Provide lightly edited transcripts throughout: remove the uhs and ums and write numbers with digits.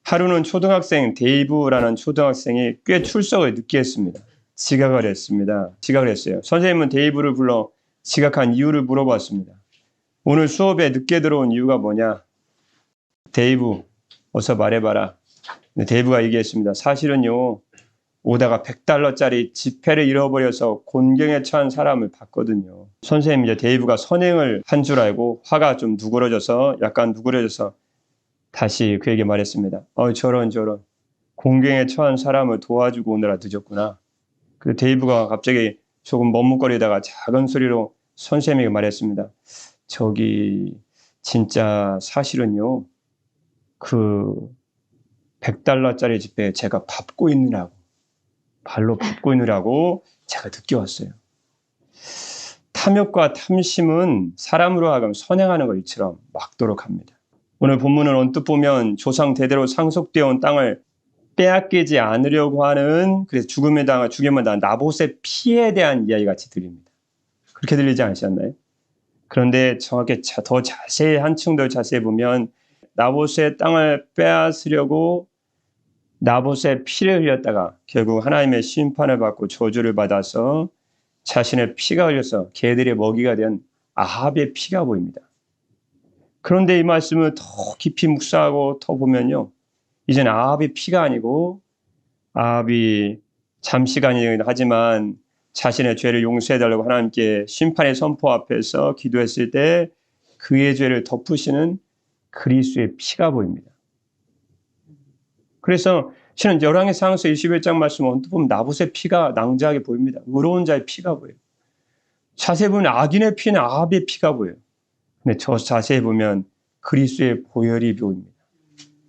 하루는 초등학생 데이브라는 초등학생이 꽤 출석을 늦게 했습니다. 지각을 했어요. 선생님은 데이브를 불러 지각한 이유를 물어봤습니다. 오늘 수업에 늦게 들어온 이유가 뭐냐? 데이브, 어서 말해봐라. 데이브가 얘기했습니다. 사실은요, 오다가 $100짜리 지폐를 잃어버려서 곤경에 처한 사람을 봤거든요. 선생님, 이제 데이브가 선행을 한 줄 알고 화가 좀 약간 누그러져서 다시 그에게 말했습니다. 저런 곤경에 처한 사람을 도와주고 오느라 늦었구나. 그 데이브가 갑자기 조금 머뭇거리다가 작은 소리로 선생님에게 말했습니다. 진짜 사실은요, 그 $100짜리 지폐 제가 발로 밟고 있느라고 제가 늦게 왔어요. 탐욕과 탐심은 사람으로 하여금 선행하는 것처럼 막도록 합니다. 오늘 본문을 언뜻 보면 조상 대대로 상속되어 온 땅을 빼앗기지 않으려고 하는, 그래서 죽음을 당한 나봇의 피에 대한 이야기 같이 들립니다. 그렇게 들리지 않으셨나요? 그런데 정확히 더 자세히, 한층 더 자세히 보면 나봇의 땅을 빼앗으려고 나봇의 피를 흘렸다가 결국 하나님의 심판을 받고 저주를 받아서 자신의 피가 흘려서 개들의 먹이가 된 아합의 피가 보입니다. 그런데 이 말씀을 더 깊이 묵상하고 더 보면요, 이제는 아합의 피가 아니고, 아합이 잠시간이긴 하지만 자신의 죄를 용서해달라고 하나님께 심판의 선포 앞에서 기도했을 때 그의 죄를 덮으시는 그리스도의 피가 보입니다. 그래서 실은 열왕기상서 21장 말씀을 언뜻 보면 나봇의 피가 낭자하게 보입니다. 의로운 자의 피가 보여요. 자세히 보면 악인의 피는 아합의 피가 보여요. 근데 자세히 보면 그리스도의 보혈이 보입니다.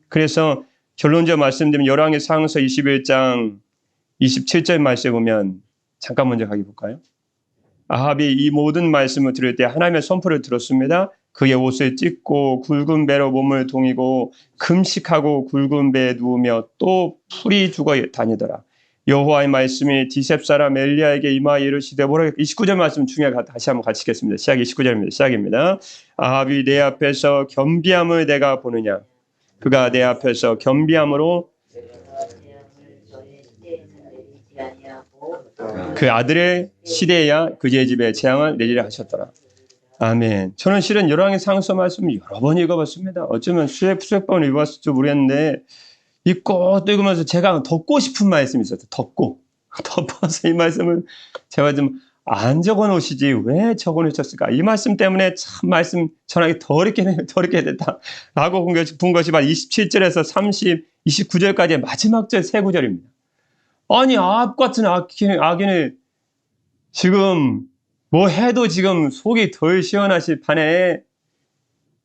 그래서 결론적으로 말씀드리면 열왕기상서 21장 27절 말씀에 보면, 잠깐 먼저 가기 볼까요? 아합이 이 모든 말씀을 들을 때 하나님의 선포를 들었습니다. 그의 옷을 찢고 굵은 배로 몸을 동이고 금식하고 굵은 배에 누우며 또 풀이 죽어 다니더라. 여호와의 말씀이 디셉 사람 엘리야에게 임하여 이르시되, 29절 말씀 중요하게 다시 한번 같이 읽겠습니다. 시작 29절입니다. 시작입니다. 아합이 내 앞에서 겸비함을 내가 보느냐? 그가 내 앞에서 겸비함으로 그 아들의 시대야 그의 집에 재앙을 내리라 하셨더라. 아멘. 저는 실은 열왕기상서 말씀을 여러 번 읽어봤습니다. 어쩌면 수백 번 읽어봤을지 모르겠는데, 읽고 또 읽으면서 제가 덮고 싶은 말씀이 있었어요. 덮어서 이 말씀을 제가 좀 안 적어놓으시지 왜 적어놓으셨을까? 이 말씀 때문에 참 말씀 전하기 더 어렵게 됐다라고 본 것이 바로 27절에서 29절까지의 마지막 절 세 구절입니다. 아니, 아합 같은 악인을 지금 뭐 해도 지금 속이 덜 시원하실 판에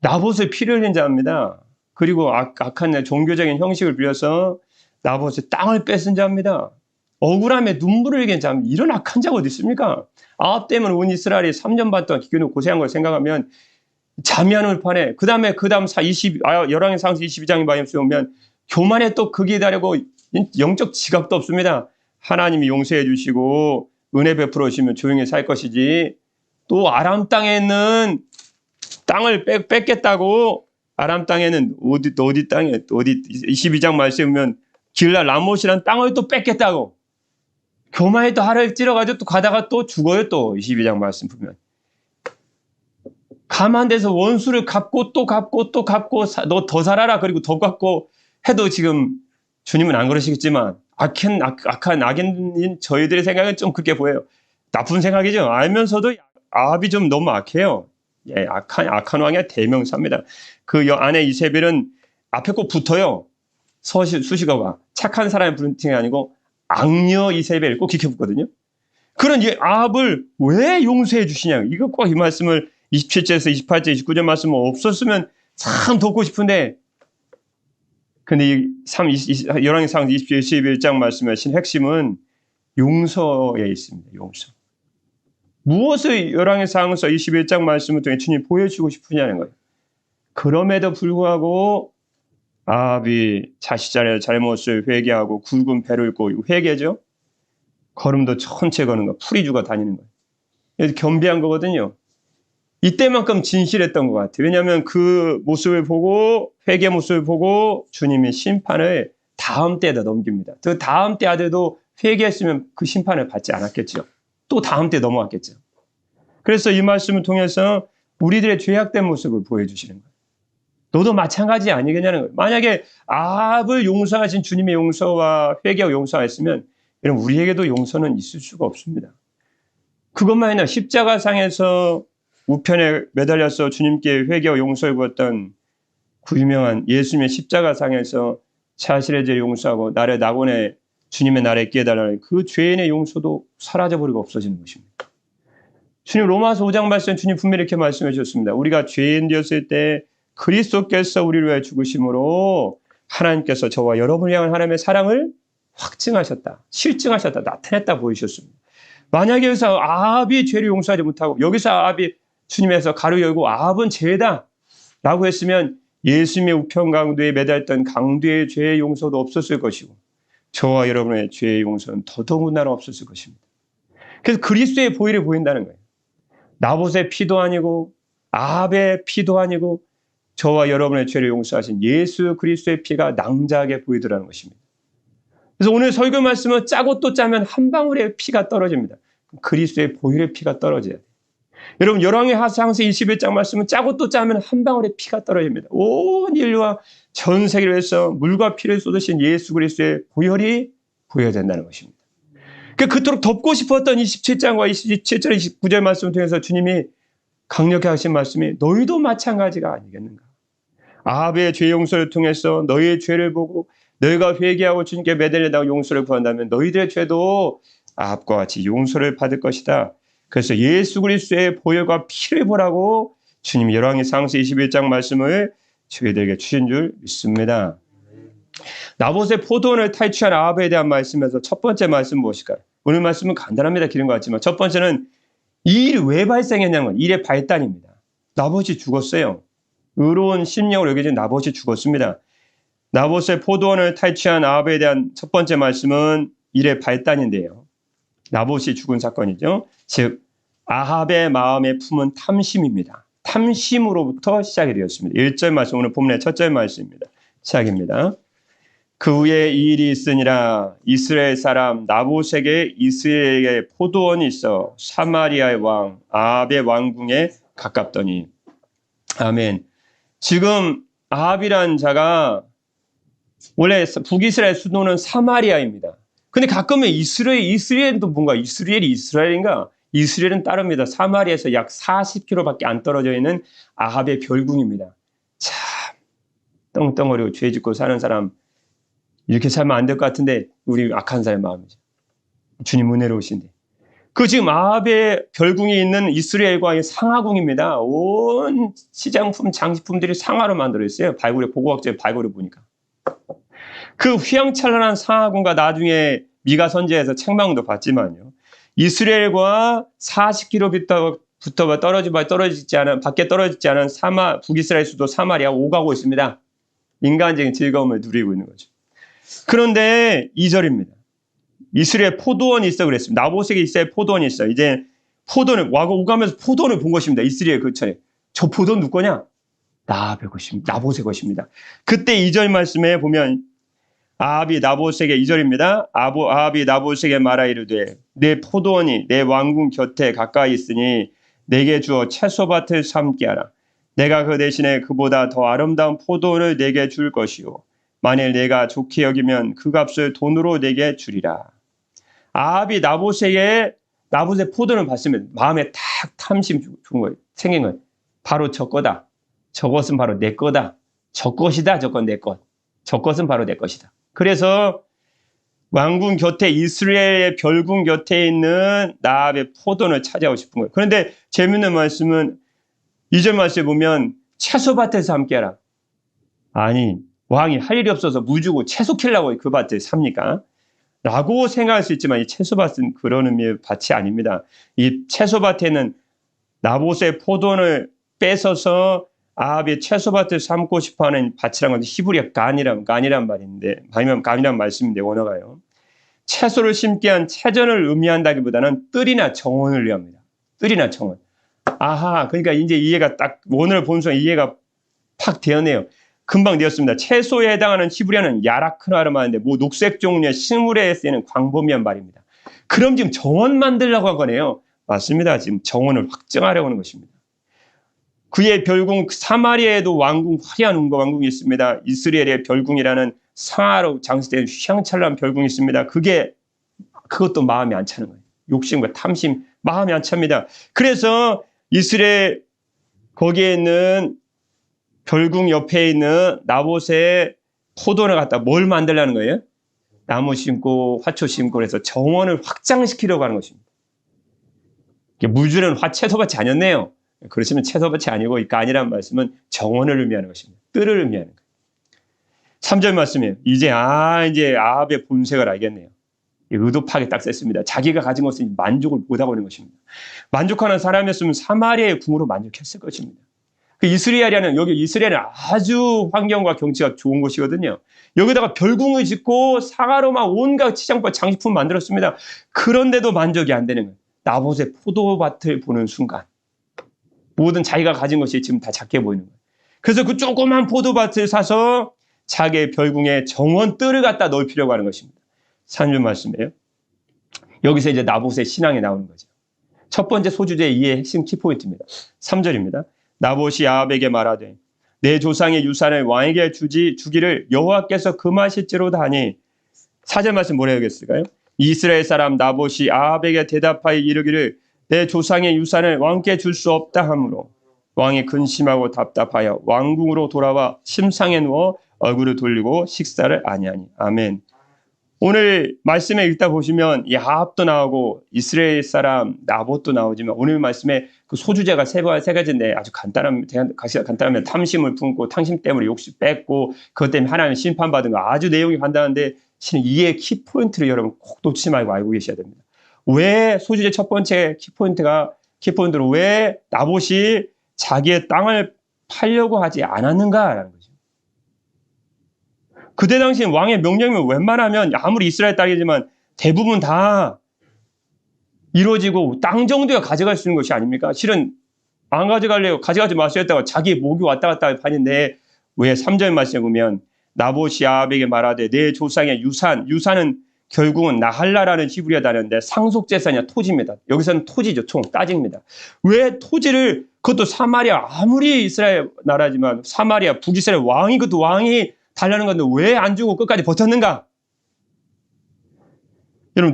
나봇의 피를 흘린 자입니다. 그리고 악한 종교적인 형식을 빌려서 나봇의 땅을 뺏은 자입니다. 억울함에 눈물을 흘린 자입니다. 이런 악한 자가 어디 있습니까? 아합 때문에 온 이스라엘이 3년 반 동안 기근으로 고생한 걸 생각하면 잠이 안 올 판에, 그 다음 열왕기상서 22장에 보면 교만에 또 극이 다르고 영적 지각도 없습니다. 하나님이 용서해 주시고 은혜 베풀어 주시면 조용히 살 것이지, 또 아람 땅에 있는 땅을 뺏겠다고, 아람 땅에는 어디 땅에 22장 말씀에 보면 길라 라못이라는 땅을 또 뺏겠다고 교만에 또 하를 찔러가지고 또 가다가 또 죽어요. 또 22장 말씀 보면 가만돼서 원수를 갚고 또 갚고 너 더 살아라 그리고 더 갚고 해도 지금 주님은 안 그러시겠지만 악한 악인인 저희들의 생각은 좀 그렇게 보여요. 나쁜 생각이죠. 알면서도 아합이 좀 너무 악해요. 예, 악한 왕의 대명사입니다. 그 안에 이세벨은 앞에 꼭 붙어요. 수식어가 착한 사람의 부르는 게 아니고 악녀 이세벨 꼭 기켜 붙거든요. 그런 이 아합을 왜 용서해 주시냐? 이거 꼭 이 말씀을 27절에서 28절, 29절 말씀은 없었으면 참 덮고 싶은데, 근데 이 열왕기상 21장 말씀의 핵심은 용서에 있습니다. 용서. 무엇을 열왕기상서 21장 말씀을 통해 주님이 보여주고 싶으냐는 거예요. 그럼에도 불구하고 아합이 자신의 잘못을 회개하고 굵은 배를 입고, 회개죠. 걸음도 천천히 거는 거, 풀이 죽어 다니는 거예요. 겸비한 거거든요. 이때만큼 진실했던 것 같아요. 왜냐하면 그 모습을 보고, 회개 모습을 보고 주님이 심판을 다음 때에다 넘깁니다. 그 다음 때 아들도 회개했으면 그 심판을 받지 않았겠죠. 또 다음 때 넘어갔겠죠. 그래서 이 말씀을 통해서 우리들의 죄악된 모습을 보여주시는 거예요. 너도 마찬가지 아니겠냐는 거예요. 만약에 아합을 용서하신 주님의 용서와 회개와 용서가 있으면 여러분 우리에게도 용서는 있을 수가 없습니다. 그것만 아니라 십자가상에서 우편에 매달려서 주님께 회개와 용서를 구했던 그 유명한 예수님의 십자가상에서 자신의 죄를 용서하고 나를 낙원에 주님의 나라에 있게 해달라는 그 죄인의 용서도 사라져버리고 없어지는 것입니다. 주님 로마서 5장 말씀 주님 분명히 이렇게 말씀해 주셨습니다. 우리가 죄인 되었을 때 그리스도께서 우리를 위해 죽으심으로 하나님께서 저와 여러분을 향한 하나님의 사랑을 확증하셨다. 실증하셨다. 나타냈다 보이셨습니다. 만약에 여기서 아합이 죄를 용서하지 못하고 여기서 아합이 주님에서 가로 열고 아합은 죄다 라고 했으면 예수님의 우편 강도에 매달렸던 강도의 죄의 용서도 없었을 것이고 저와 여러분의 죄의 용서는 더더군다나 없었을 것입니다. 그래서 그리스도의 보혈이 보인다는 거예요. 나봇의 피도 아니고 아합의 피도 아니고 저와 여러분의 죄를 용서하신 예수 그리스도의 피가 낭자하게 보이더라는 것입니다. 그래서 오늘 설교 말씀은 짜고 또 짜면 한 방울의 피가 떨어집니다. 그리스도의 보혈의 피가 떨어져야 돼요. 여러분 열왕의 하상서 21장 말씀은 짜고 또 짜면 한 방울의 피가 떨어집니다. 온 인류와 전 세계를 위해서 물과 피를 쏟으신 예수 그리스도의 보혈이 보여야 된다는 것입니다. 그토록 덮고 싶었던 27장과 27절 29절 말씀을 통해서 주님이 강력하게 하신 말씀이 너희도 마찬가지가 아니겠는가. 아합의 죄 용서를 통해서 너희의 죄를 보고 너희가 회개하고 주님께 매달려다가 용서를 구한다면 너희들의 죄도 아합과 같이 용서를 받을 것이다. 그래서 예수 그리스도의 보혈과 피를 보라고 주님이 열왕기 상서 21장 말씀을 저희들에게 주신 줄 믿습니다. 나봇의 포도원을 탈취한 아합에 대한 말씀에서 첫 번째 말씀 무엇일까요? 오늘 말씀은 간단합니다. 길은 것 같지만 첫 번째는 이 일이 왜 발생했냐는 일의 발단입니다. 나봇이 죽었어요. 의로운 심령으로 여겨진 나봇이 죽었습니다. 나봇의 포도원을 탈취한 아합에 대한 첫 번째 말씀은 일의 발단인데요. 나봇이 죽은 사건이죠. 즉 아합의 마음에 품은 탐심입니다. 탐심으로부터 시작이 되었습니다. 1절 말씀 오늘 본문의 첫째 말씀입니다. 시작입니다. 그 후에 이 일이 있으니라 이스라엘 사람 나봇에게 이스라엘의 포도원이 있어 사마리아의 왕 아합의 왕궁에 가깝더니. 아멘. 지금 아합이라는 자가 원래 북이스라엘 수도는 사마리아입니다. 근데 가끔은 이스라엘도 뭔가 이스라엘이 이스라엘인가? 이스라엘은 따릅니다. 사마리아에서 약 40km밖에 안 떨어져 있는 아합의 별궁입니다. 참 떵떵거리고 죄 짓고 사는 사람 이렇게 살면 안 될 것 같은데 우리 악한 사람의 마음이죠. 주님 은혜로우신데. 그 지금 아합의 별궁이 있는 이스라엘과의 상하궁입니다. 온 시장품, 장식품들이 상하로 만들어 있어요. 고고학자의 발굴을 보니까. 그 휘황찬란한 상하궁과 나중에 미가 선지에서 책망도 받지만요. 이스라엘과 40km부터 밖에 떨어지지 않은 북이스라엘 수도 사마리아 오가고 있습니다. 인간적인 즐거움을 누리고 있는 거죠. 그런데 2절입니다. 이스라엘 포도원이 있어 그랬습니다. 나봇에게 이스라엘 포도원이 있어. 이제 포도는 오가면서 포도원을 본 것입니다. 이스라엘 근처에. 저 포도는 누구 거냐? 나봇의 것입니다. 그때 2절 말씀에 보면 아합이 나봇에게 2절입니다. 아합이 나봇에게 말하 이르되 내 포도원이 내 왕궁 곁에 가까이 있으니 내게 주어 채소밭을 삼게 하라. 내가 그 대신에 그보다 더 아름다운 포도원을 내게 줄 것이요. 만일 내가 좋게 여기면 그 값을 돈으로 내게 주리라. 아합이 나봇의 포도를 봤으면 마음에 탁 탐심 생긴 거예요. 바로 저 거다. 저것은 바로 내 거다. 저 것이다. 저건 내 것. 저것은 바로 내 것이다. 그래서 왕궁 곁에 이스라엘의 별궁 곁에 있는 나합의 포도원을 차지하고 싶은 거예요. 그런데 재밌는 말씀은 2절 말씀에 보면 채소밭에서 함께하라. 아니 왕이 할 일이 없어서 무주고 채소 키려고 그 밭에 삽니까? 라고 생각할 수 있지만 이 채소밭은 그런 의미의 밭이 아닙니다. 이 채소밭에는 나봇의 포도원을 뺏어서 아합이 채소밭을 삼고 싶어하는 밭이라는 건 히브리어 간이란 말인데, 간이란 말씀인데 원어가요. 채소를 심게 한 채전을 의미한다기보다는 뜰이나 정원을 의미합니다. 뜰이나 정원. 아하, 그러니까 이제 이해가 딱 오늘 본성 이해가 팍 되었네요. 금방 되었습니다. 채소에 해당하는 히브리어는 야라크라고 하는데 뭐 녹색 종류의 식물에 쓰이는 광범위한 말입니다. 그럼 지금 정원 만들려고 한 거네요. 맞습니다. 지금 정원을 확정하려고 하는 것입니다. 그의 별궁 사마리아에도 왕궁 화려한 왕궁이 있습니다. 이스라엘의 별궁이라는 상하로 장식된 휘황찬란한 별궁이 있습니다. 그것도 마음에 안 차는 거예요. 욕심과 탐심 마음에 안 찹니다. 그래서 이스라엘 거기에 있는 별궁 옆에 있는 나봇의 포도를 갖다 뭘 만들려는 거예요? 나무 심고 화초 심고 해서 정원을 확장시키려고 하는 것입니다. 물주는 채소밭이 아니었네요. 그렇지만 채소밭이 아니고 이거 아니란 말씀은 정원을 의미하는 것입니다. 뜰을 의미하는 거예요. 3절 말씀이에요. 이제 아합의 본색을 알겠네요. 의도파하게 딱 썼습니다. 자기가 가진 것은 만족을 못하고 있는 것입니다. 만족하는 사람이었으면 사마리아의 궁으로 만족했을 것입니다. 여기 이스라엘은 아주 환경과 경치가 좋은 곳이거든요. 여기다가 별궁을 짓고 사과로만 온갖 치장과 장식품 만들었습니다. 그런데도 만족이 안 되는 거예요. 나봇의 포도밭을 보는 순간 모든 자기가 가진 것이 지금 다 작게 보이는 거예요. 그래서 그 조그만 포도밭을 사서 자기의 별궁에 정원 뜰을 갖다 넓히려고 하는 것입니다. 3절 말씀이에요. 여기서 이제 나봇의 신앙이 나오는 거죠. 첫 번째 소주제의 이해의 핵심 키포인트입니다. 3절입니다. 나봇이 아합에게 말하되 내 조상의 유산을 왕에게 주기를 여호와께서 금하실지로다 하니 4절 말씀 뭐라 하겠을까요? 이스라엘 사람 나봇이 아합에게 대답하여 이르기를 내 조상의 유산을 왕께 줄 수 없다 하므로 왕이 근심하고 답답하여 왕궁으로 돌아와 침상에 누워 얼굴을 돌리고 식사를 아니하니. 아멘. 오늘 말씀에 읽다 보시면 이 아합도 나오고 이스라엘 사람 나봇도 나오지만 오늘 말씀에 그 소주제가 세 가지인데 아주 간단하면 탐심을 품고 탐심 때문에 욕심 뺐고 그것 때문에 하나님 심판받은 거 아주 내용이 간단한데 실은 이해 키포인트를 여러분 꼭 놓치지 말고 알고 계셔야 됩니다. 왜 소주제 첫 번째 키포인트로 왜 나봇이 자기의 땅을 팔려고 하지 않았는가라는 거죠. 그때 당시 왕의 명령이면 웬만하면 아무리 이스라엘 땅이지만 대부분 다 이루어지고 땅 정도야 가져갈 수 있는 것이 아닙니까? 실은 안 가져가려고 가져가지 마세요 했다가 자기 목이 왔다 갔다 하는데 왜 3절 말씀에 보면 나봇이 아합에게 말하되 내 조상의 유산은 결국은 나할라라는 히브리어 단어인데 상속재산이야 토지입니다. 여기서는 토지죠. 따집니다. 왜 토지를 그것도 사마리아 아무리 이스라엘 나라지만 사마리아 북이스라엘 왕이 그것도 왕이 달라는 건데 왜 안 주고 끝까지 버텼는가? 여러분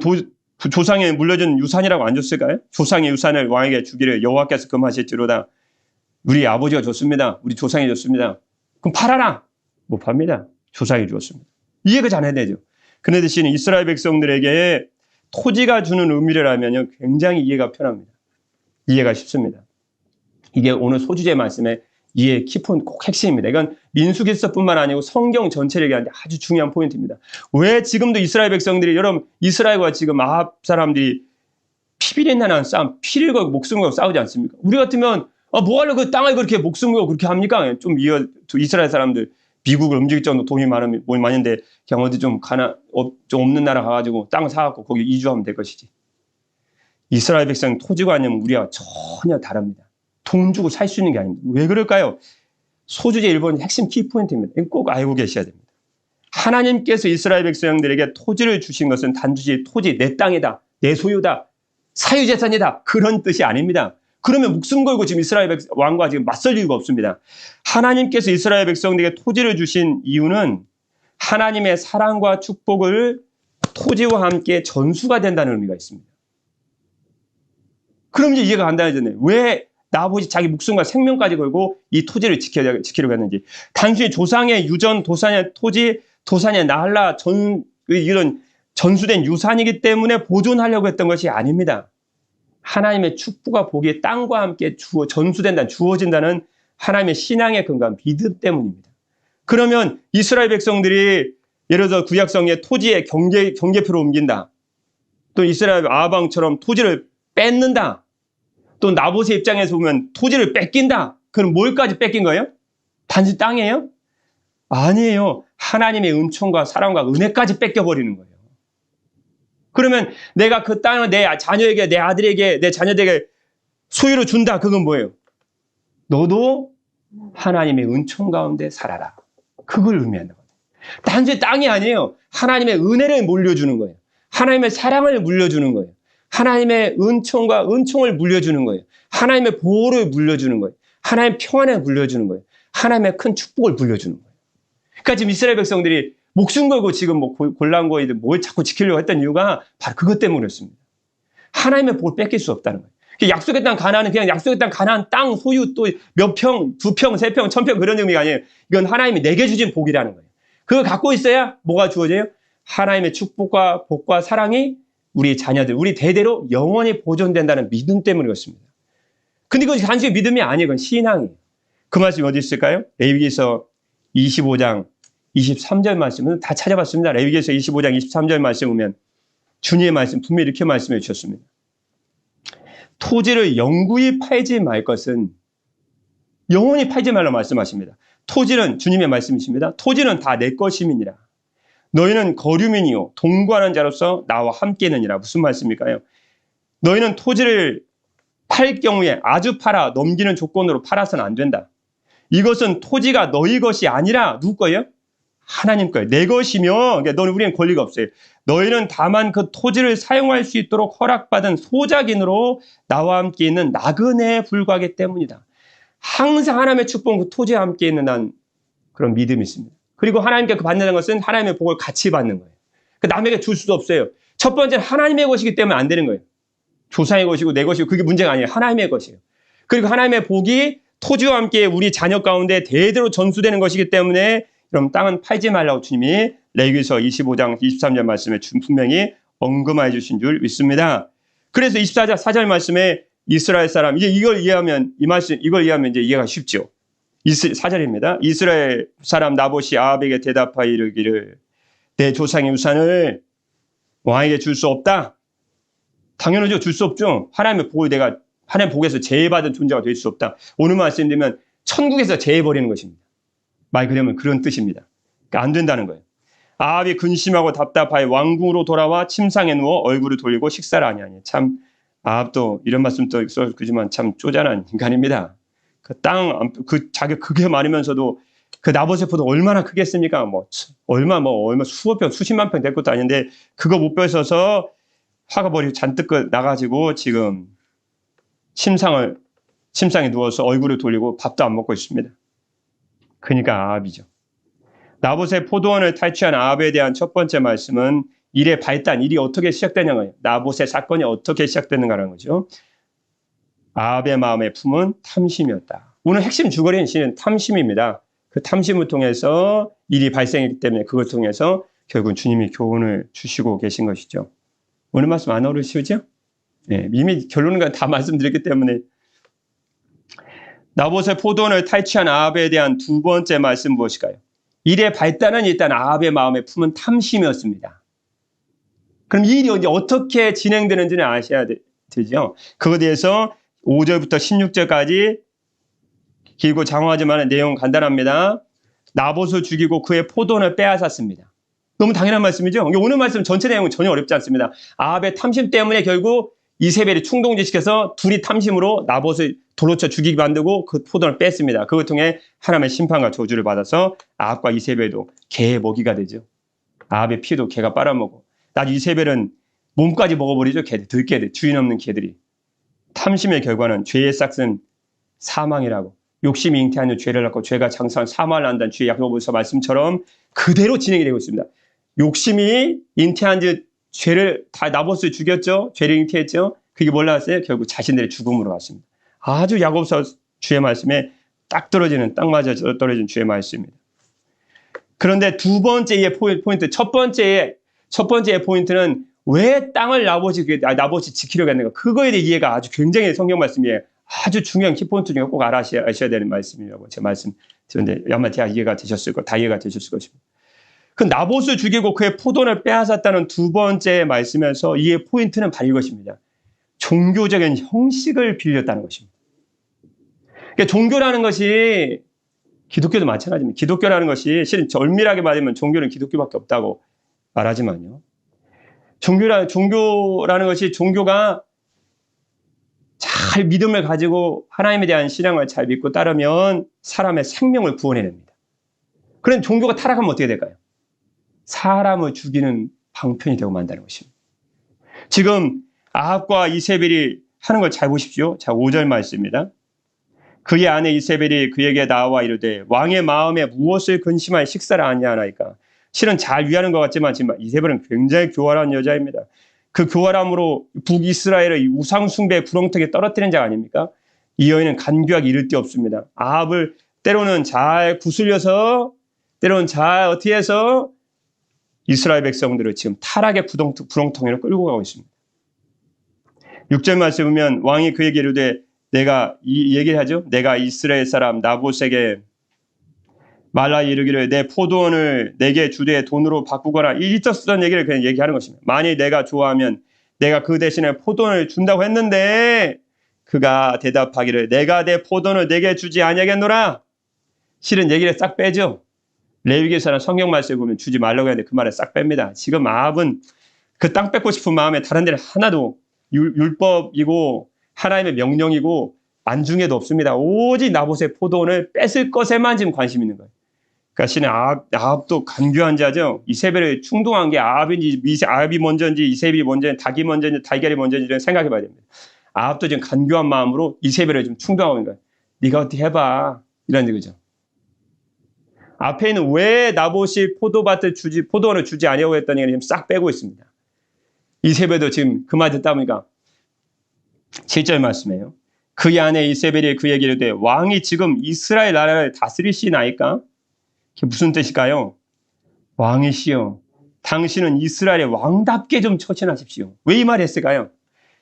조상에 물려준 유산이라고 안 줬을까요? 조상의 유산을 왕에게 주기를 여호와께서 금하실지로다. 우리 아버지가 줬습니다. 우리 조상이 줬습니다. 그럼 팔아라. 못 팝니다. 조상이 주었습니다. 이해가 잘 해야 되죠. 그런데 대신 이스라엘 백성들에게 토지가 주는 의미를 알면요 굉장히 이해가 편합니다. 이해가 쉽습니다. 이게 오늘 소주제 말씀의 이해 키포인트 꼭 핵심입니다. 이건 민수기서뿐만 아니고 성경 전체를 얘기하는데 아주 중요한 포인트입니다. 왜 지금도 이스라엘 백성들이 여러분 이스라엘과 지금 아합 사람들이 피비린내나는 싸움, 피를 걸고 목숨 걸고 싸우지 않습니까? 우리 같으면 뭐하러 그 땅을 그렇게 목숨 걸고 그렇게 합니까? 좀 이스라엘 사람들 미국을 움직일 정도 돈이 많은데 그냥 어디 좀 없는 나라 가가지고 땅 사갖고 거기 이주하면 될 것이지. 이스라엘 백성 토지관념은 우리와 전혀 다릅니다. 돈 주고 살 수 있는 게 아닙니다. 왜 그럴까요? 소주제 1번 핵심 키포인트입니다. 꼭 알고 계셔야 됩니다. 하나님께서 이스라엘 백성들에게 토지를 주신 것은 단지 토지, 내 땅이다, 내 소유다, 사유재산이다 그런 뜻이 아닙니다. 그러면 목숨 걸고 지금 이스라엘 왕과 지금 맞설 이유가 없습니다. 하나님께서 이스라엘 백성들에게 토지를 주신 이유는 하나님의 사랑과 축복을 토지와 함께 전수가 된다는 의미가 있습니다. 그럼 이제 이해가 간단해졌네요. 왜 나봇이 자기 목숨과 생명까지 걸고 이 토지를 지키려고 했는지. 단순히 조상의 유전, 도산의 토지, 도산의 나할라 이런 전수된 유산이기 때문에 보존하려고 했던 것이 아닙니다. 하나님의 축복과 복이 땅과 함께 주어진다는 하나님의 신앙의 근간, 믿음 때문입니다. 그러면 이스라엘 백성들이 예를 들어 구약성의 토지의 경계표를 옮긴다. 또 이스라엘 아방처럼 토지를 뺏는다. 또 나봇의 입장에서 보면 토지를 뺏긴다. 그럼 뭘까지 뺏긴 거예요? 단지 땅이에요? 아니에요. 하나님의 은총과 사랑과 은혜까지 뺏겨버리는 거예요. 그러면 내가 그 땅을 내 자녀에게, 내 아들에게, 내 자녀들에게 소유로 준다. 그건 뭐예요? 너도 하나님의 은총 가운데 살아라. 그걸 의미하는 거예요. 단지 땅이 아니에요. 하나님의 은혜를 물려주는 거예요. 하나님의 사랑을 물려주는 거예요. 하나님의 은총을 물려주는 거예요. 하나님의 보호를 물려주는 거예요. 하나님의 평안을 물려주는 거예요. 하나님의 큰 축복을 물려주는 거예요. 그러니까 지금 이스라엘 백성들이 목숨 걸고 지금 뭐 골란거이들 뭘 자꾸 지키려고 했던 이유가 바로 그것 때문이었습니다. 하나님의 복을 뺏길 수 없다는 거예요. 약속의 땅 가나안은 그냥 약속의 땅 가나안 땅 소유 또 몇 평, 2평, 3평, 1000평 그런 의미가 아니에요. 이건 하나님이 내게 주신 복이라는 거예요. 그걸 갖고 있어야 뭐가 주어져요? 하나님의 축복과 복과 사랑이 우리 자녀들, 우리 대대로 영원히 보존된다는 믿음 때문에 그렇습니다. 근데 그건 단순히 믿음이 아니에요. 그건 신앙이에요. 그 말씀이 어디 있을까요? 레위기서 25장 23절 말씀은 다 찾아봤습니다. 레위기서 25장 23절 말씀 보면 주님의 말씀 분명히 이렇게 말씀해 주셨습니다. 토지를 영구히 팔지 말 것은 영원히 팔지 말라 말씀하십니다. 토지는 주님의 말씀이십니다. 토지는 다 내 것임이니라. 너희는 거류민이요 동거하는 자로서 나와 함께느니라. 무슨 말씀일까요? 너희는 토지를 팔 경우에 아주 팔아 넘기는 조건으로 팔아서는 안 된다. 이것은 토지가 너희 것이 아니라 누구 거예요? 하나님 거예요. 내 것이며 그러니까 너는 우리는 권리가 없어요. 너희는 다만 그 토지를 사용할 수 있도록 허락받은 소작인으로 나와 함께 있는 나그네에 불과하기 때문이다. 항상 하나님의 축복은 그 토지와 함께 있는 난 그런 믿음이 있습니다. 그리고 하나님께 받는 것은 하나님의 복을 같이 받는 거예요. 남에게 줄 수도 없어요. 첫 번째는 하나님의 것이기 때문에 안 되는 거예요. 조상의 것이고 내 것이고 그게 문제가 아니에요. 하나님의 것이에요. 그리고 하나님의 복이 토지와 함께 우리 자녀 가운데 대대로 전수되는 것이기 때문에 그럼 땅은 팔지 말라고 주님이 레위기서 25장 23절 말씀에 분명히 언급해 주신 줄 믿습니다. 그래서 24절 말씀에 이스라엘 사람 이제 이걸 이해하면 이제 이해가 쉽죠. 4절입니다. 이스라엘 사람 나봇이 아합에게 대답하여 이르기를 내 조상의 우산을 왕에게 줄 수 없다. 당연하죠. 줄 수 없죠. 하나님의 복을 내가 하나님의 복에서 제해받은 존재가 될 수 없다. 오늘 말씀드리면 천국에서 제해버리는 것입니다. 말 그대로 그런 뜻입니다. 그러니까 안 된다는 거예요. 아합이 근심하고 답답하여 왕궁으로 돌아와 침상에 누워 얼굴을 돌리고 식사를 하니 참 아합도 이런 말씀도 써주지만 참 쪼잔한 인간입니다. 그 자기 그게 많으면서도 그 나봇의 포도 얼마나 크겠습니까? 얼마 수억 평, 수십만 평 될 것도 아닌데 그거 못 뺏어서 화가 버리고 잔뜩 나가지고 지금 침상에 누워서 얼굴을 돌리고 밥도 안 먹고 있습니다. 그러니까 아합이죠. 나봇의 포도원을 탈취한 아합에 대한 첫 번째 말씀은 일의 발단, 일이 어떻게 시작되냐고요. 나봇의 사건이 어떻게 시작되는가라는 거죠. 아합의 마음의 품은 탐심이었다. 오늘 핵심 주거리는 실은 탐심입니다. 그 탐심을 통해서 일이 발생했기 때문에 그걸 통해서 결국은 주님이 교훈을 주시고 계신 것이죠. 오늘 말씀 안 어려우시죠? 네, 이미 결론은 다 말씀드렸기 때문에 나봇의 포도원을 탈취한 아합에 대한 두 번째 말씀 무엇일까요? 일의 발단은 일단 아합의 마음에 품은 탐심이었습니다. 그럼 이 일이 어떻게 진행되는지는 아셔야 되죠. 그거에 대해서 5절부터 16절까지 길고 장황하지만 내용은 간단합니다. 나봇을 죽이고 그의 포도원을 빼앗았습니다. 너무 당연한 말씀이죠. 오늘 말씀 전체 내용은 전혀 어렵지 않습니다. 아합의 탐심 때문에 결국 이세벨이 충동지시켜서 둘이 탐심으로 나봇을 돌로 쳐 죽이게 만들고 그 포도원을 뺐습니다. 그걸 통해 하나님의 심판과 저주를 받아서 아합과 이세벨도 개의 먹이가 되죠. 아합의 피도 개가 빨아먹고 나중에 이세벨은 몸까지 먹어버리죠. 개들, 들개들, 주인 없는 개들이. 탐심의 결과는 죄의 싹은 사망이라고 욕심이 잉태한 후 죄를 낳고 죄가 장사한 사망을 낳는다는 주의 야고보서 말씀처럼 그대로 진행이 되고 있습니다. 욕심이 잉태한 지 죄를 다 나봇을 죽였죠. 죄를 잉태했죠. 그게 뭘 낳았어요? 결국 자신들의 죽음으로 갔습니다. 아주 야고보서 주의 말씀에 딱 맞아 떨어진 주의 말씀입니다. 그런데 두 번째의 포인트, 첫 번째의 포인트는 왜 땅을 나봇이 지키려고 했는가? 그거에 대해 이해가 아주 굉장히 성경 말씀이에요. 아주 중요한 키포인트 중에 꼭 아셔야 되는 말씀이라고 제 말씀 드렸는데 아마 다 이해가 되셨을 것입니다. 그 나봇을 죽이고 그의 포도원을 빼앗았다는 두 번째 말씀에서 이의 포인트는 바로 이것입니다. 종교적인 형식을 빌렸다는 것입니다. 그러니까 종교라는 것이 기독교도 마찬가지입니다. 기독교라는 것이 실은 엄밀하게 말하면 종교는 기독교밖에 없다고 말하지만요. 종교라는 것이 종교가 잘 믿음을 가지고 하나님에 대한 신앙을 잘 믿고 따르면 사람의 생명을 구원해냅니다. 그런 종교가 타락하면 어떻게 될까요? 사람을 죽이는 방편이 되고 만다는 것입니다. 지금 아합과 이세벨이 하는 걸 잘 보십시오. 자, 5절 말씀입니다. 그의 아내 이세벨이 그에게 나와 이르되 왕의 마음에 무엇을 근심하여 식사를 아니하나이까. 실은 잘 위하는 것 같지만 이세벨은 굉장히 교활한 여자입니다. 그 교활함으로 북이스라엘의 우상 숭배의 구렁텅이에 떨어뜨린 자 아닙니까? 이 여인은 간교하기 이를 데 없습니다. 아합을 때로는 잘 구슬려서 때로는 잘 어떻게 해서 이스라엘 백성들을 지금 타락의 구렁텅이로 끌고 가고 있습니다. 6절 말씀 보면 왕이 그에게 이르되 내가 이 얘기를 하죠. 내가 이스라엘 사람 나봇에게 말라 이르기를 내 포도원을 내게 주되 돈으로 바꾸거라. 이 쓰던 얘기를 그냥 얘기하는 것입니다. 만일 내가 좋아하면 내가 그 대신에 포도원을 준다고 했는데 그가 대답하기를 내가 내 포도원을 내게 주지 아니하겠노라. 실은 얘기를 싹 빼죠. 레위기서나 성경 말씀을 보면 주지 말라고 하는데 그 말을 싹 뺍니다. 지금 아합은 그 땅 뺏고 싶은 마음에 다른 데를 하나도 율법이고 하나님의 명령이고 안중에도 없습니다. 오직 나봇의 포도원을 뺏을 것에만 지금 관심 있는 거예요. 그러니까 신의 아합도 간교한 자죠. 이세벨을 충동한 게 아합이 먼저인지 이세벨이 먼저인지 닭이 먼저인지 달걀이 먼저인지 생각해 봐야 됩니다. 아합도 지금 간교한 마음으로 이세벨을 좀 충동하는 거예요. 네가 어떻게 해봐. 이런 얘기죠. 앞에 있는 왜 나봇이 포도원을 주지 아니하고 했더니 지금 싹 빼고 있습니다. 이세벨도 지금 그 말 듣다 보니까 7절 말씀이에요. 그의 아내 이세벨이 그에게 이르되 왕이 지금 이스라엘 나라를 다스리시나이까? 그게 무슨 뜻일까요? 왕이시여 당신은 이스라엘의 왕답게 좀 처신하십시오. 왜 이 말을 했을까요?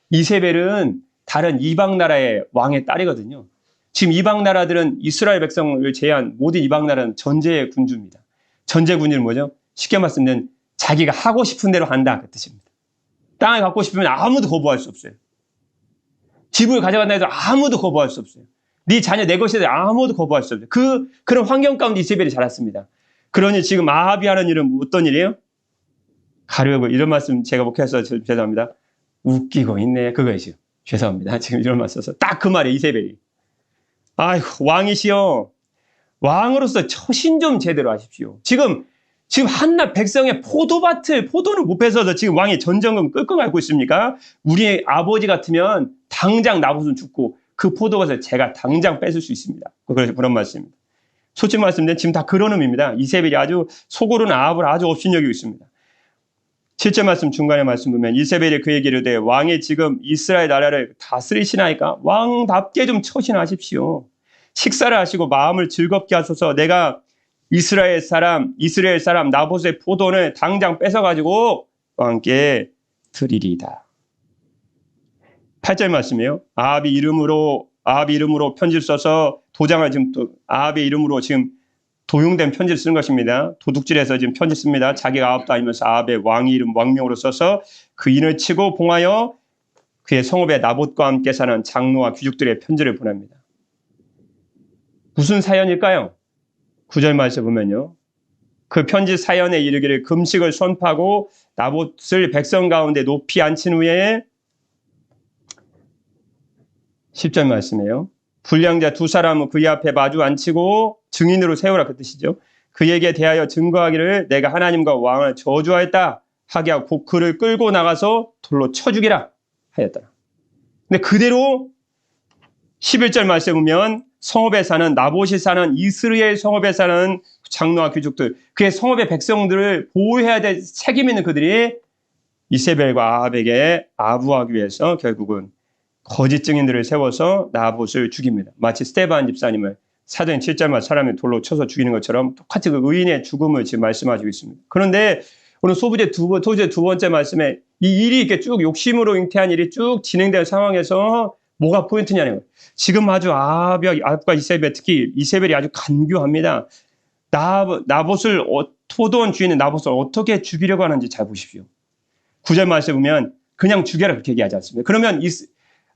이세벨은 다른 이방 나라의 왕의 딸이거든요. 지금 이방 나라들은 이스라엘 백성을 제외한 모든 이방 나라는 전제의 군주입니다. 전제 군주는 뭐죠? 쉽게 말씀드리면 자기가 하고 싶은 대로 한다 그 뜻입니다. 땅을 갖고 싶으면 아무도 거부할 수 없어요. 집을 가져간다 해도 아무도 거부할 수 없어요. 네 자녀 내 것이다 아무도 거부할 수 없어요. 그런 환경 가운데 이세벨이 자랐습니다. 그러니 지금 아합이 하는 일은 어떤 일이에요? 가려고 이런 말씀 제가 목회해서 죄송합니다. 웃기고 있네 그거이죠. 죄송합니다. 지금 이런 말 써서 딱 그 말이에요. 이세벨이. 아이고 왕이시여 왕으로서 처신 좀 제대로 하십시오. 지금 한낱 백성의 포도를 못 뺏어서 지금 왕이 전정금 끌고 가고 있습니까? 우리 아버지 같으면 당장 나봇은 죽고 그 포도밭을 제가 당장 뺏을 수 있습니다. 그런 말씀입니다. 솔직히 말씀드리면 지금 다 그런 의미입니다. 이세벨이 아주 속으로는 아합을 아주 업신여기고 있습니다. 7절 말씀 중간에 말씀 보면 이세벨이 그에게 이르되 왕이 지금 이스라엘 나라를 다스리시나이까? 왕답게 좀 처신하십시오. 식사를 하시고 마음을 즐겁게 하소서. 내가 이스라엘 사람 나봇의 포도원을 당장 뺏어가지고 왕께 드리리이다. 8절 말씀이에요. 아합이 이름으로 편지를 써서 도장을 지금 또 아합의 이름으로 지금 도용된 편지를 쓰는 것입니다. 도둑질해서 지금 편지 씁니다. 자기가 아합도 아니면서 아합의 왕 이름 왕명으로 써서 그 인을 치고 봉하여 그의 성읍에 나봇과 함께 사는 장로와 귀족들의 편지를 보냅니다. 무슨 사연일까요? 9절 말씀 보면요. 그 편지 사연에 이르기를 금식을 선포하고 나봇을 백성 가운데 높이 앉힌 후에 10절 말씀이에요. 불량자 두 사람은 그의 앞에 마주 앉히고 증인으로 세우라 그 뜻이죠. 그에게 대하여 증거하기를 내가 하나님과 왕을 저주하였다 하게 하고 곧 그를 끌고 나가서 돌로 쳐 죽이라 하였더라. 근데 그대로 11절 말씀에 보면 성읍에 사는 나봇이 사는 이스라엘 성읍에 사는 장로와 귀족들 그의 성읍의 백성들을 보호해야 될 책임 있는 그들이 이세벨과 아합에게 아부하기 위해서 결국은 거짓 증인들을 세워서 나봇을 죽입니다. 마치 스데반 집사님을 사도행 7절 사람이 돌로 쳐서 죽이는 것처럼 똑같이 그 의인의 죽음을 지금 말씀하시고 있습니다. 그런데 오늘 소부제 두 번째 말씀에 이 일이 이렇게 쭉 욕심으로 잉태한 일이 쭉 진행된 상황에서 뭐가 포인트냐는 거예요. 지금 아주 아합과 이세벨 특히 이세벨이 아주 간교합니다. 나봇을 포도원 주인의 나봇을 어떻게 죽이려고 하는지 잘 보십시오. 9절 말씀에 보면 그냥 죽여라 그렇게 얘기하지 않습니다. 그러면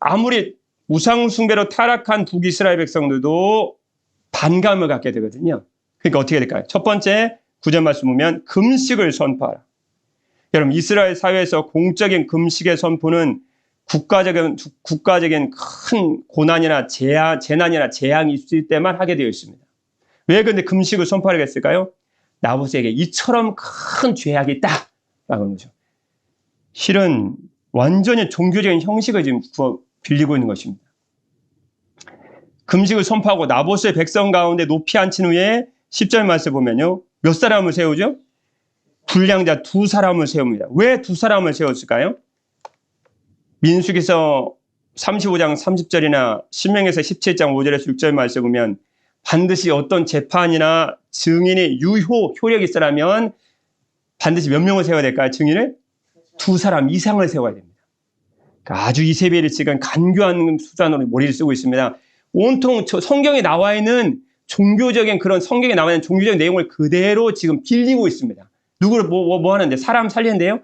아무리 우상숭배로 타락한 북이스라엘 백성들도 반감을 갖게 되거든요. 그러니까 어떻게 될까요? 첫 번째 9절 말씀 보면 금식을 선포하라. 여러분 이스라엘 사회에서 공적인 금식의 선포는 국가적인 큰 고난이나 재난이나 재앙이 있을 때만 하게 되어 있습니다. 왜 근데 금식을 선포하게 했을까요? 나봇에게 이처럼 큰 죄악이 있다라고 하는 거죠. 실은 완전히 종교적인 형식을 지금 빌리고 있는 것입니다. 금식을 선포하고 나봇의 백성 가운데 높이 앉힌 후에 10절 말씀 보면요. 몇 사람을 세우죠? 불량자 2사람을 세웁니다. 왜 2사람을 세웠을까요? 민수기서 35장 30절이나 신명기서 17장 5절에서 6절 말씀 보면 반드시 어떤 재판이나 증인이 효력이 있으라면 반드시 몇 명을 세워야 될까요? 증인을? 2사람 이상을 세워야 됩니다. 그러니까 아주 이세벨이 지금 간교한 수단으로 머리를 쓰고 있습니다. 온통 성경에 나와 있는 종교적인 그런 성경에 나와 있는 종교적인 내용을 그대로 지금 빌리고 있습니다. 누구를 뭐 하는데? 사람 살리는데요?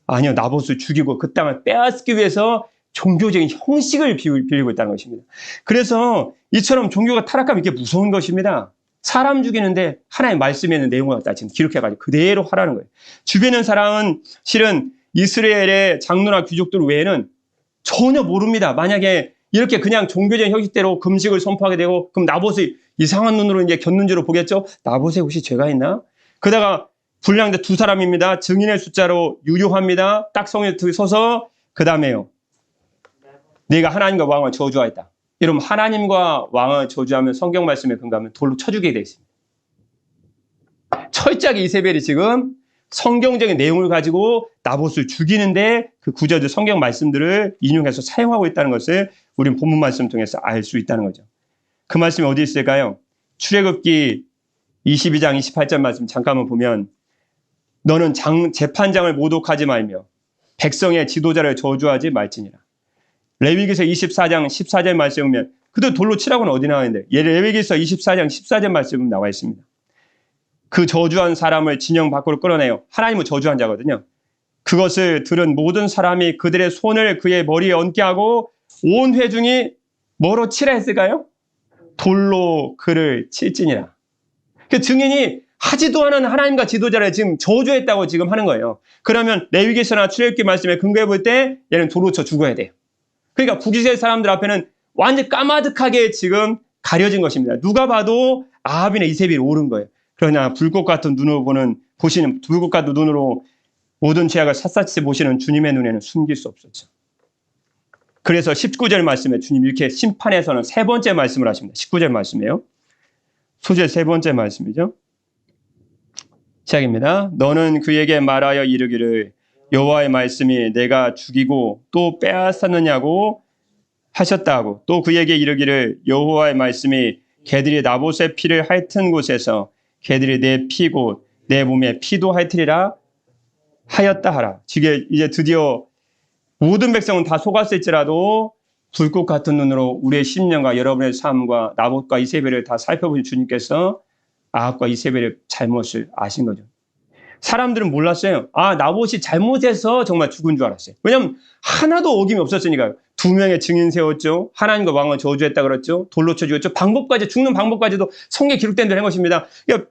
아니요. 나봇을 죽이고 그 땅을 빼앗기 위해서 종교적인 형식을 빌리고 있다는 것입니다. 그래서 이처럼 종교가 타락하면 이게 무서운 것입니다. 사람 죽이는데 하나의 말씀에 있는 내용을 갖다 지금 기록해가지고 그대로 하라는 거예요. 주변에 있는 사람은 실은 이스라엘의 장로나 귀족들 외에는 전혀 모릅니다. 만약에 이렇게 그냥 종교적인 형식대로 금식을 선포하게 되고 그럼 나봇이 이상한 눈으로 이제 곁눈질로 보겠죠? 나봇에 혹시 죄가 있나? 그러다가 불량자 2사람입니다. 증인의 숫자로 유효합니다. 딱 성에 서서 그 다음에요. 네가 하나님과 왕을 저주하였다. 여러분 하나님과 왕을 저주하면 성경 말씀에 근거하면 돌로 쳐 죽이게 되어 있습니다. 철저하게 이세벨이 지금 성경적인 내용을 가지고 나봇을 죽이는데 그 구절들 성경 말씀들을 인용해서 사용하고 있다는 것을 우리는 본문 말씀 통해서 알 수 있다는 거죠. 그 말씀이 어디 있을까요? 출애굽기 22장 28절 말씀 잠깐만 보면 너는 재판장을 모독하지 말며 백성의 지도자를 저주하지 말지니라. 레위기서 24장 14절 말씀 보면 그들 돌로 치라고는 어디 나와 있는데 레위기서 24장 14절 말씀 나와 있습니다. 그 저주한 사람을 진영 밖으로 끌어내요. 하나님은 저주한 자거든요. 그것을 들은 모든 사람이 그들의 손을 그의 머리에 얹게 하고 온 회중이 뭐로 치라 했을까요? 돌로 그를 칠지니라. 그 증인이 하지도 않은 하나님과 지도자를 지금 저주했다고 지금 하는 거예요. 그러면 레위기서나 출애굽기 말씀에 근거해 볼 때 얘는 돌로 쳐 죽어야 돼요. 그러니까 북이스라엘 사람들 앞에는 완전 까마득하게 지금 가려진 것입니다. 누가 봐도 아합이나 이세벨이 옳은 거예요. 그러나 불꽃 같은 눈으로 보시는 불꽃 같은 눈으로 모든 죄악을 샅샅이 보시는 주님의 눈에는 숨길 수 없었죠. 그래서 19절 말씀에 주님 이렇게 심판에서는 세 번째 말씀을 하십니다. 19절 말씀이에요. 소절 세 번째 말씀이죠. 시작입니다. 너는 그에게 말하여 이르기를 여호와의 말씀이 내가 죽이고 또 빼앗았느냐고 하셨다고 또 그에게 이르기를 여호와의 말씀이 개들이 나봇의 피를 핥은 곳에서 개들이 내 피고 내 몸에 피도 핥으리라 하였다 하라. 이제 드디어 모든 백성은 다 속았을지라도 불꽃 같은 눈으로 우리의 심령과 여러분의 삶과 나봇과 이세벨을 다 살펴보신 주님께서 아합과 이세벨의 잘못을 아신 거죠. 사람들은 몰랐어요. 나봇이 잘못해서 정말 죽은 줄 알았어요. 왜냐하면 하나도 어김이 없었으니까요. 2명의 증인 세웠죠. 하나님과 왕을 저주했다 그랬죠. 돌로 쳐 죽였죠. 방법까지 죽는 방법까지도 성경에 기록된 대로 한 것입니다. 그러니까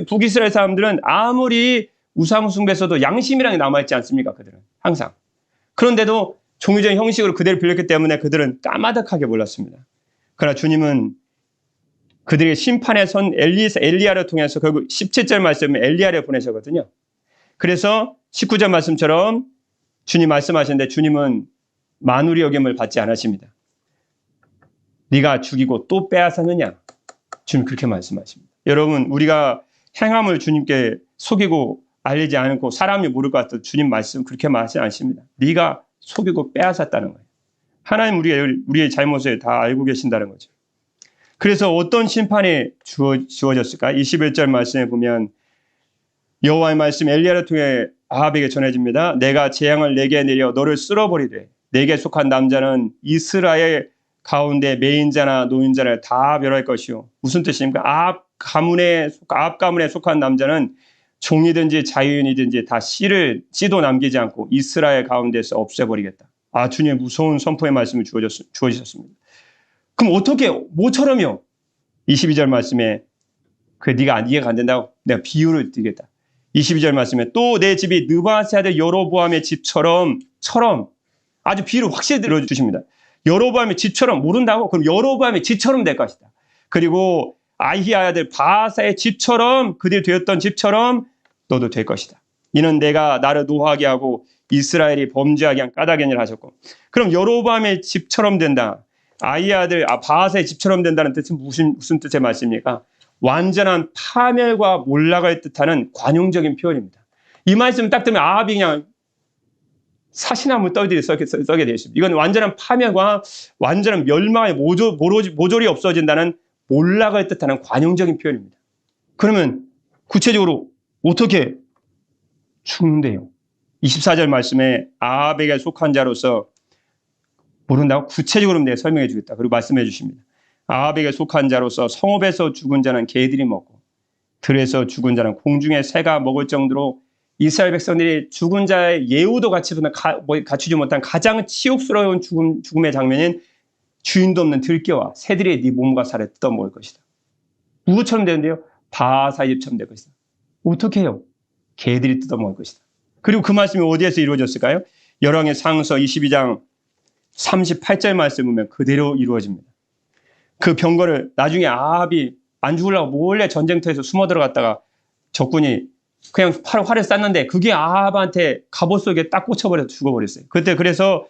북이스라엘 사람들은 아무리 우상 숭배에서도 양심이라는 게 남아있지 않습니까? 그들은 항상. 그런데도 종교적인 형식으로 그대로 빌렸기 때문에 그들은 까마득하게 몰랐습니다. 그러나 주님은 그들의 심판의 선 엘리야를 통해서 결국 17절 말씀에 엘리야를 보내셨거든요. 그래서 19절 말씀처럼 주님 말씀하시는데 주님은 만우리 여김을 받지 않으십니다. 네가 죽이고 또 빼앗았느냐? 주님 그렇게 말씀하십니다. 여러분 우리가 행함을 주님께 속이고 알리지 않고 사람이 모를 것 같아도 주님 말씀 그렇게 말하지 않습니다. 네가 속이고 빼앗았다는 거예요. 하나님 우리의 잘못을 다 알고 계신다는 거죠. 그래서 어떤 심판이 주어졌을까? 21절 말씀에 보면 여호와의 말씀 엘리야를 통해 아합에게 전해집니다. 내가 재앙을 내게 내려 너를 쓸어버리되 내게 속한 남자는 이스라엘 가운데 매인자나 노인자를 다 멸할 것이요. 무슨 뜻입니까? 아합 가문에 속한 남자는 종이든지 자유인이든지 다 씨도 남기지 않고 이스라엘 가운데서 없애버리겠다. 주님의 무서운 선포의 말씀이 주어지셨습니다. 그럼 어떻게 뭐처럼요? 22절 말씀에 네가 이해가 안 된다고 내가 비유를 드리겠다. 22절 말씀에 또 내 집이 느바세 아들 여로보암의 집처럼 아주 비유를 확실히 들어주십니다. 여로보암의 집처럼 모른다고? 그럼 여로보암의 집처럼 될 것이다. 그리고 아히야 아들 바사의 집처럼 그들이 되었던 집처럼 너도 될 것이다. 이는 내가 나를 노하게 하고 이스라엘이 범죄하게 한 까닭이니라 하셨고, 그럼 여로보암의 집처럼 된다. 아히야 아들 바사의 집처럼 된다는 뜻은 무슨 뜻의 말씀입니까? 완전한 파멸과 몰락을 뜻하는 관용적인 표현입니다. 이 말씀 딱 들으면 아합이 그냥 사시나무 떨들이 썩게 되어 있습니다. 이건 완전한 파멸과 완전한 멸망의 모조리 없어진다는 몰락을 뜻하는 관용적인 표현입니다. 그러면 구체적으로 어떻게 죽는데요? 24절 말씀에 아합에게 속한 자로서 모른다고? 구체적으로 내가 설명해 주겠다. 그리고 말씀해 주십니다. 아합에게 속한 자로서 성읍에서 죽은 자는 개들이 먹고 들에서 죽은 자는 공중의 새가 먹을 정도로 이스라엘 백성들이 죽은 자의 예우도 갖추지 못한 가장 치욕스러운 죽음의 장면인 주인도 없는 들깨와 새들이 네 몸과 살을 뜯어먹을 것이다. 누구처럼 되는데요? 바사의 집처럼 될 것이다. 어떻게 해요? 개들이 뜯어먹을 것이다. 그리고 그 말씀이 어디에서 이루어졌을까요? 열왕의 상서 22장 38절 말씀 보면 그대로 이루어집니다. 그 병거를 나중에 아합이 안 죽으려고 몰래 전쟁터에서 숨어 들어갔다가 적군이 그냥 활을 쐈는데 그게 아합한테 갑옷 속에 딱 꽂혀버려서 죽어버렸어요. 그때 그래서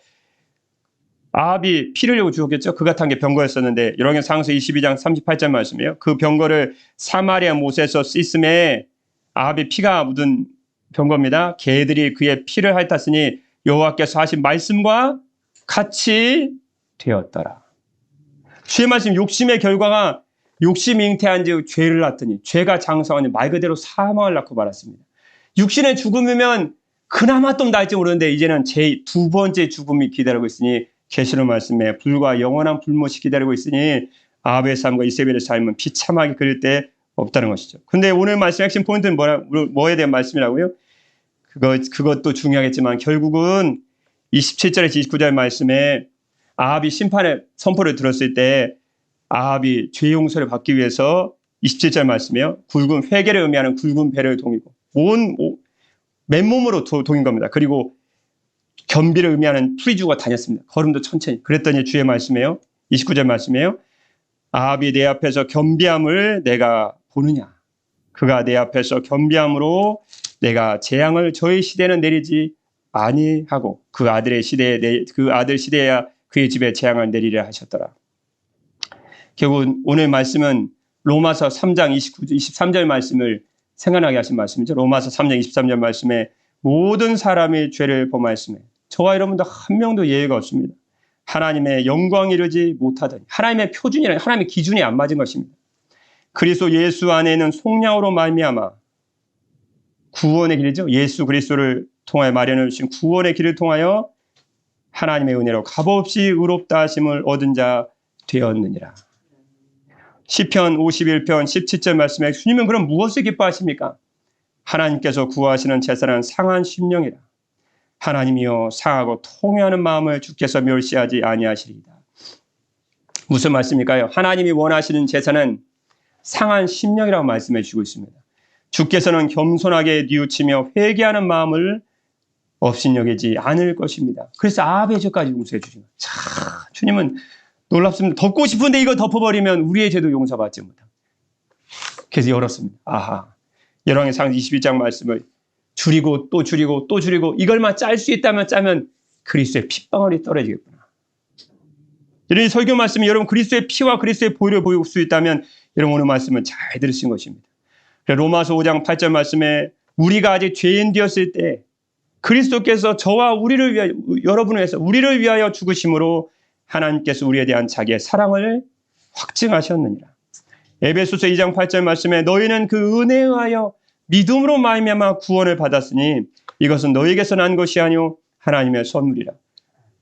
아합이 피를 흘리고 죽었겠죠. 그 같은 게 병거였었는데 열왕의 상서 22장 38절 말씀이에요. 그 병거를 사마리아 못에서 씻음에 아합이 피가 묻은 병거입니다. 개들이 그의 피를 핥았으니 여호와께서 하신 말씀과 같이 되었더라. 주의 말씀, 욕심의 결과가 욕심이 잉태한 즉 죄를 낳더니 죄가 장성하니 말 그대로 사망을 낳고 말았습니다. 육신의 죽음이면 그나마 좀 나을지 모르는데 이제는 제 두 번째 죽음이 기다리고 있으니 계시록 말씀에 불과 영원한 불못이 기다리고 있으니 아합의 삶과 이세벨의 삶은 비참하게 그릴 때 없다는 것이죠. 근데 오늘 말씀 핵심 포인트는 뭐에 대한 말씀이라고요? 그것도 중요하겠지만 결국은 27절에서 29절 말씀에 아합이 심판의 선포를 들었을 때 아합이 죄 용서를 받기 위해서 27절 말씀이에요. 굵은 회개를 의미하는 굵은 배를 동이고 맨몸으로 동인 겁니다. 그리고 겸비를 의미하는 풀이주고 다녔습니다. 걸음도 천천히. 그랬더니 주의 말씀이에요. 29절 말씀이에요. 아합이 내 앞에서 겸비함을 내가 보느냐. 그가 내 앞에서 겸비함으로 내가 재앙을 저의 시대는 내리지 아니하고 그 아들 시대에야 그의 집에 재앙을 내리려 하셨더라. 결국 오늘 말씀은 로마서 3장 23절 말씀을 생각나게 하신 말씀이죠. 로마서 3장 23절 말씀에 모든 사람이 죄를 범하였으며 저와 여러분도 한 명도 예외가 없습니다. 하나님의 영광 이르지 못하더니 하나님의 표준이나 하나님의 기준이 안 맞은 것입니다. 그리스도 예수 안에는 속량으로 말미암아 구원의 길이죠. 예수 그리스도를 통하여 마련해 주신 구원의 길을 통하여 하나님의 은혜로 값없이 의롭다 하심을 얻은 자 되었느니라. 시편 51편 17절 말씀에 주님은 그럼 무엇을 기뻐하십니까? 하나님께서 구하시는 제사는 상한 심령이라. 하나님이여 상하고 통회하는 마음을 주께서 멸시하지 아니하시리이다. 무슨 말씀일까요? 하나님이 원하시는 제사는 상한 심령이라고 말씀해 주시고 있습니다. 주께서는 겸손하게 뉘우치며 회개하는 마음을 업신여기지 않을 것입니다. 그래서 아합의 죄까지 용서해 주신 거예요. 자, 주님은 놀랍습니다. 덮고 싶은데 이거 덮어버리면 우리의 죄도 용서받지 못합니다. 그래서 열었습니다. 아하, 열왕의 상 22장 말씀을 줄이고 또 줄이고 또 줄이고 이걸만 짤 수 있다면 짜면 그리스도의 핏방울이 떨어지겠구나. 이런 설교 말씀이 여러분 그리스도의 피와 그리스도의 보혈을 보일 수 있다면 여러분 오늘 말씀은 잘 들으신 것입니다. 로마서 5장 8절 말씀에 우리가 아직 죄인 되었을 때 그리스도께서 저와 우리를 위하여 여러분을 위해서 우리를 위하여 죽으심으로 하나님께서 우리에 대한 자기의 사랑을 확증하셨느니라. 에베소서 2장 8절 말씀에 너희는 그 은혜에 의하여 믿음으로 말미암아 구원을 받았으니 이것은 너희에게서 난 것이 아니요 하나님의 선물이라.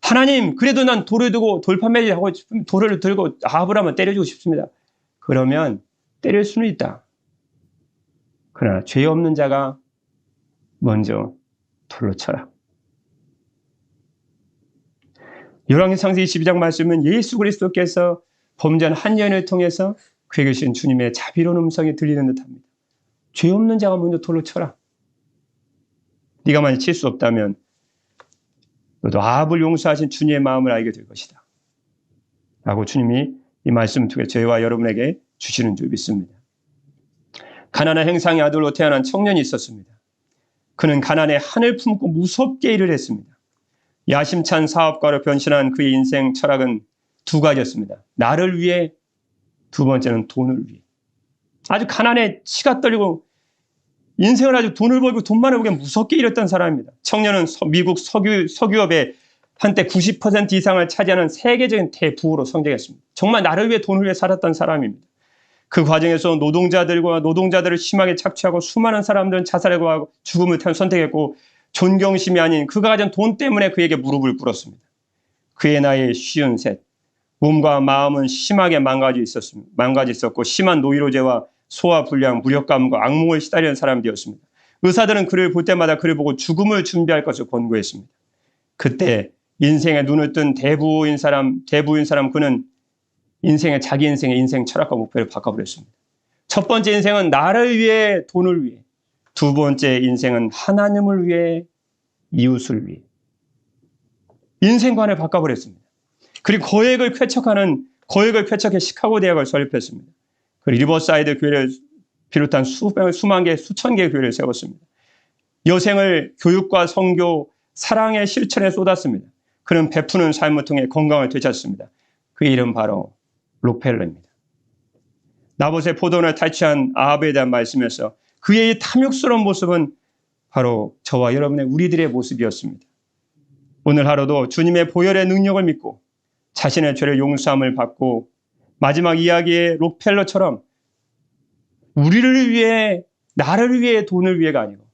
하나님 그래도 난 돌을 두고 돌판매질 하고 싶으면 돌을 들고 아합을 한번 때려주고 싶습니다. 그러면 때릴 수는 있다. 그러나 죄 없는 자가 먼저 돌로 쳐라. 열왕기상서 22장 말씀은 예수 그리스도께서 범죄한 한 여인을 통해서 그에게 주신 주님의 자비로운 음성이 들리는 듯합니다. 죄 없는 자가 먼저 돌로 쳐라. 네가 만약 칠 수 없다면 너도 아합을 용서하신 주님의 마음을 알게 될 것이다. 라고 주님이 이 말씀을 통해 저희와 여러분에게 주시는 줄 믿습니다. 가난한 행상의 아들로 태어난 청년이 있었습니다. 그는 가난에 한을 품고 무섭게 일을 했습니다. 야심찬 사업가로 변신한 그의 인생 철학은 두 가지였습니다. 나를 위해, 두 번째는 돈을 위해. 아주 가난에 치가 떨리고 인생을 아주 돈을 벌고 돈 많이 벌게 무섭게 일했던 사람입니다. 청년은 미국 석유업의 한때 90% 이상을 차지하는 세계적인 대부호로 성장했습니다. 정말 나를 위해 돈을 위해 살았던 사람입니다. 그 과정에서 노동자들을 심하게 착취하고 수많은 사람들은 자살하고 죽음을 선택했고 존경심이 아닌 그가 가진 돈 때문에 그에게 무릎을 꿇었습니다. 그의 나이 53. 몸과 마음은 심하게 망가져 있었고 심한 노이로제와 소화불량, 무력감과 악몽을 시달리는 사람이 되었습니다. 의사들은 그를 볼 때마다 그를 보고 죽음을 준비할 것을 권고했습니다. 그때 인생에 눈을 뜬 대부인 사람 그는 자기 인생의 인생 철학과 목표를 바꿔버렸습니다. 첫 번째 인생은 나를 위해, 돈을 위해. 두 번째 인생은 하나님을 위해, 이웃을 위해. 인생관을 바꿔버렸습니다. 그리고 거액을 쾌척해 시카고 대학을 설립했습니다. 그리고 리버사이드 교회를 비롯한 수만 개, 수천 개의 교회를 세웠습니다. 여생을 교육과 선교, 사랑의 실천에 쏟았습니다. 그는 베푸는 삶을 통해 건강을 되찾습니다. 그의 이름 바로 록펠러입니다. 나봇의 포도원을 탈취한 아합에 대한 말씀에서 그의 이 탐욕스러운 모습은 바로 저와 우리들의 모습이었습니다. 오늘 하루도 주님의 보혈의 능력을 믿고 자신의 죄를 용서함을 받고 마지막 이야기의 록펠러처럼 우리를 위해, 나를 위해, 돈을 위해가 아니고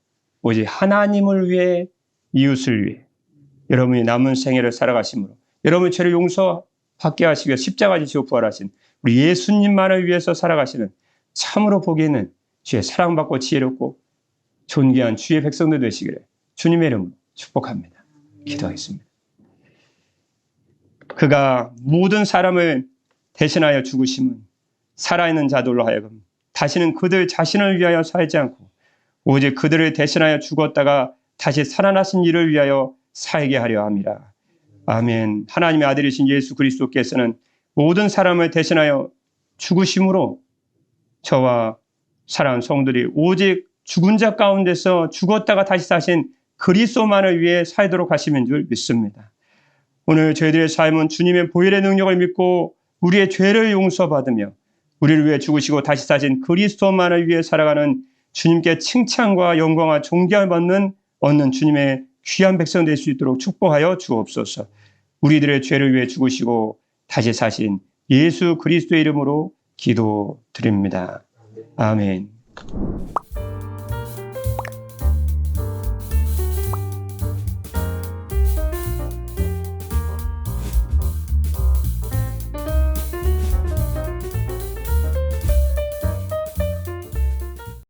오직 하나님을 위해, 이웃을 위해 여러분이 남은 생애를 살아가심으로 여러분의 죄를 용서받게 하시기 위해 십자가 지시고 부활하신 우리 예수님만을 위해서 살아가시는 참으로 보기에는 주의 사랑받고 지혜롭고 존귀한 주의 백성들 되시기를 주님의 이름으로 축복합니다. 기도하겠습니다. 그가 모든 사람을 대신하여 죽으심은 살아있는 자들로 하여금 다시는 그들 자신을 위하여 살지 않고 오직 그들을 대신하여 죽었다가 다시 살아나신 이를 위하여 살게 하려 함이라. 아멘. 하나님의 아들이신 예수 그리스도께서는 모든 사람을 대신하여 죽으심으로 저와 사랑하는 성도들이 오직 죽은 자 가운데서 죽었다가 다시 사신 그리스도만을 위해 살도록 하시는 줄 믿습니다. 오늘 저희들의 삶은 주님의 보혈의 능력을 믿고 우리의 죄를 용서받으며 우리를 위해 죽으시고 다시 사신 그리스도만을 위해 살아가는 주님께 칭찬과 영광과 존경을 얻는 주님의 귀한 백성 될 수 있도록 축복하여 주옵소서. 우리들의 죄를 위해 죽으시고 다시 사신 예수 그리스도의 이름으로 기도드립니다. 아멘.